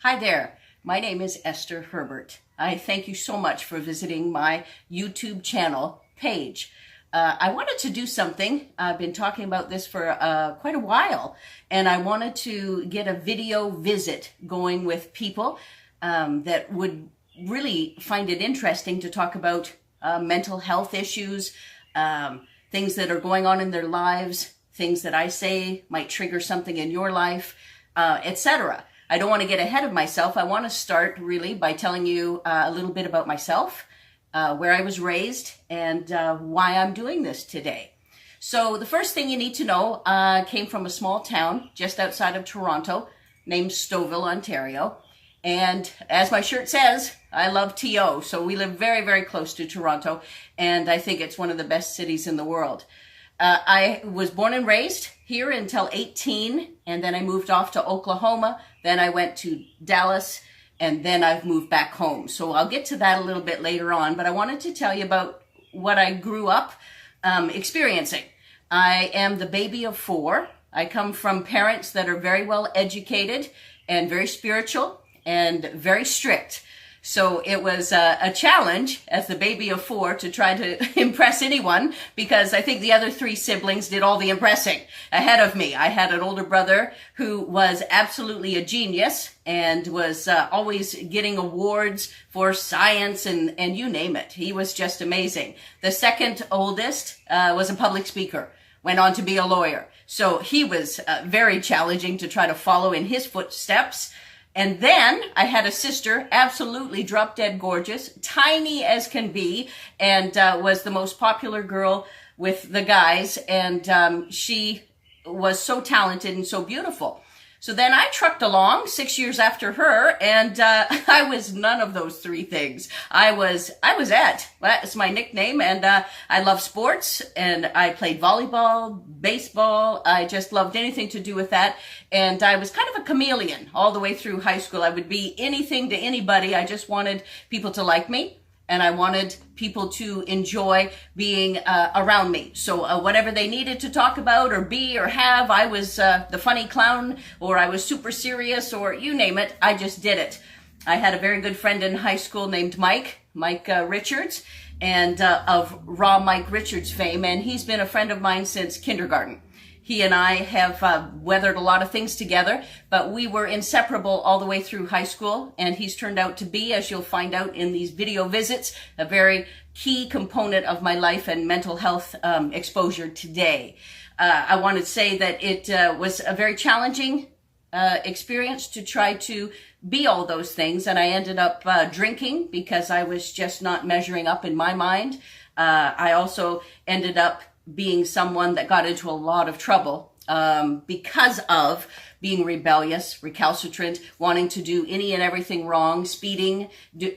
Hi there, my name is Esther Herbert. I thank you so much for visiting my YouTube channel page. I wanted to do something. I've been talking about this for quite a while, and I wanted to get a video visit going with people that would really find it interesting to talk about mental health issues, things that are going on in their lives, things that I say might trigger something in your life, etc. I don't want to get ahead of myself. I want to start really by telling you a little bit about myself, where I was raised, and why I'm doing this today. So the first thing you need to know, came from a small town just outside of Toronto named Stouffville, Ontario. And as my shirt says, I love TO. So we live very, very close to Toronto, and I think it's one of the best cities in the world. I was born and raised here until 18, and then I moved off to Oklahoma. Then I went to Dallas, and then I've moved back home. So I'll get to that a little bit later on, but I wanted to tell you about what I grew up experiencing. I am the baby of 4. I come from parents that are very well educated and very spiritual and very strict. So it was a challenge as the baby of 4 to try to impress anyone, because I think the other 3 siblings did all the impressing ahead of me. I had an older brother who was absolutely a genius and was always getting awards for science and you name it. He was just amazing. The second oldest was a public speaker, went on to be a lawyer. So he was very challenging to try to follow in his footsteps. And then I had a sister, absolutely drop dead gorgeous, tiny as can be, and was the most popular girl with the guys. And she was so talented and so beautiful. So then I trucked along 6 years after her, and I was none of those 3 things. I was Ed. That's my nickname, and I love sports, and I played volleyball, baseball. I just loved anything to do with that, and I was kind of a chameleon all the way through high school. I would be anything to anybody. I just wanted people to like me, and I wanted people to enjoy being around me. So whatever they needed to talk about or be or have, I was the funny clown, or I was super serious, or you name it, I just did it. I had a very good friend in high school named Mike Richards, and of Raw Mike Richards fame, and he's been a friend of mine since kindergarten. He and I have weathered a lot of things together, but we were inseparable all the way through high school, and he's turned out to be, as you'll find out in these video visits, a very key component of my life and mental health exposure today. I want to say that it was a very challenging experience to try to be all those things, and I ended up drinking because I was just not measuring up in my mind. I also ended up being someone that got into a lot of trouble because of being rebellious, recalcitrant, wanting to do any and everything wrong, speeding,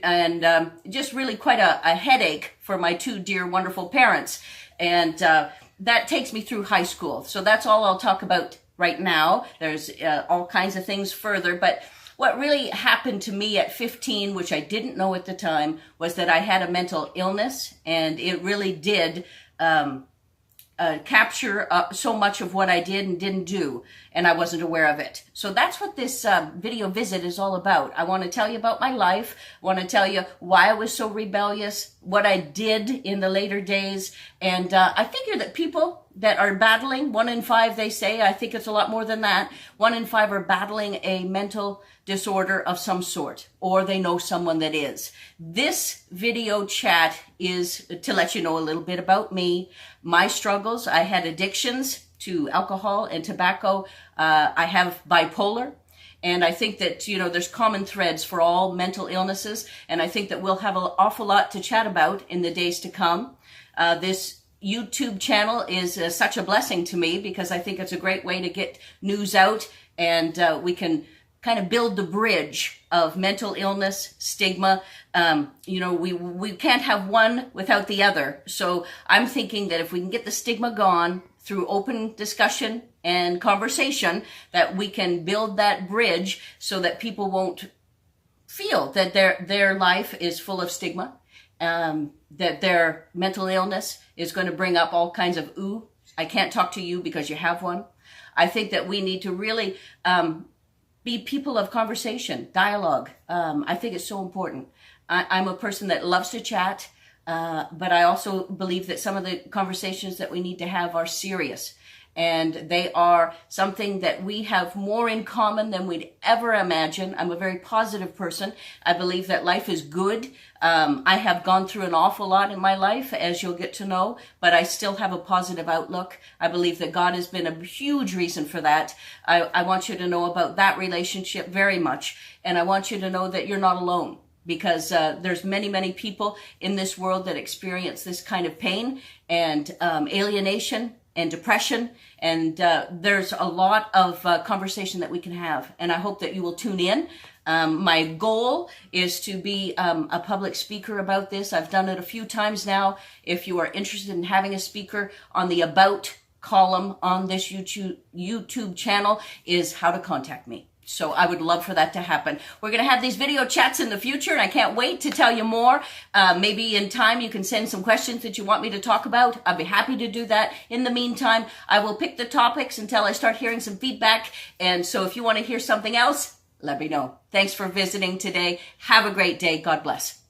and just really quite a headache for my 2 dear, wonderful parents. And that takes me through high school. So that's all I'll talk about right now. There's all kinds of things further, but what really happened to me at 15, which I didn't know at the time, was that I had a mental illness, and it really did capture so much of what I did and didn't do, and I wasn't aware of it. So that's what this video visit is all about. I want to tell you about my life. I want to tell you why I was so rebellious, what I did in the later days, and I figure that people that are battling, 1 in 5 they say, I think it's a lot more than that, 1 in 5 are battling a mental disorder of some sort, or they know someone that is. This video chat is to let you know a little bit about me, my struggles. I had addictions to alcohol and tobacco. I have bipolar. And I think that, there's common threads for all mental illnesses. And I think that we'll have an awful lot to chat about in the days to come. This YouTube channel is such a blessing to me, because I think it's a great way to get news out, and we can kind of build the bridge of mental illness, stigma. We can't have one without the other. So I'm thinking that if we can get the stigma gone through open discussion and conversation, that we can build that bridge so that people won't feel that their life is full of stigma, that their mental illness is going to bring up all kinds of, ooh, I can't talk to you because you have one. I think that we need to really be people of conversation, dialogue. I think it's so important. I'm a person that loves to chat, but I also believe that some of the conversations that we need to have are serious. And they are something that we have more in common than we'd ever imagine. I'm a very positive person. I believe that life is good. I have gone through an awful lot in my life, as you'll get to know, but I still have a positive outlook. I believe that God has been a huge reason for that. I want you to know about that relationship very much. And I want you to know that you're not alone, because there's many, many people in this world that experience this kind of pain and alienation and depression, and there's a lot of conversation that we can have, and I hope that you will tune in. My goal is to be a public speaker about this. I've done it a few times now. If you are interested in having a speaker, on the About column on this YouTube channel is how to contact me. So I would love for that to happen. We're going to have these video chats in the future, and I can't wait to tell you more. Maybe in time you can send some questions that you want me to talk about. I'd be happy to do that. In the meantime, I will pick the topics until I start hearing some feedback. And so if you want to hear something else, let me know. Thanks for visiting today. Have a great day. God bless.